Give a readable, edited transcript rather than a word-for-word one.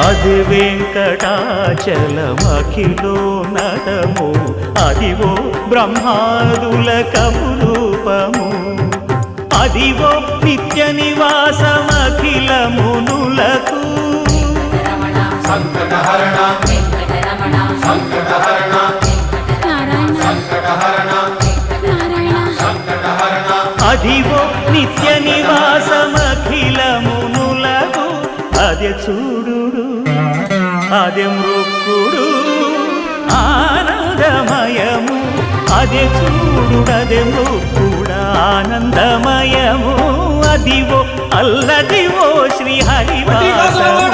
అది వెంకటాచలమఖిలోన్నతము అదివో బ్రహ్మాదుల కపురూపము అదివో నిత్య నివాసమఖిల మునులకు సంకటహరణ సంకటహరణ సంకటహరణ సంకటహరణ అదివో నిత్య నివాసమఖిల మునులకు అదే చూడు అదే మృక్కుడు ఆనందమయము అదే చూడు అదే మృక్కుడు ఆనందమయము అదివో అల్లదివో శ్రీ హరివాసము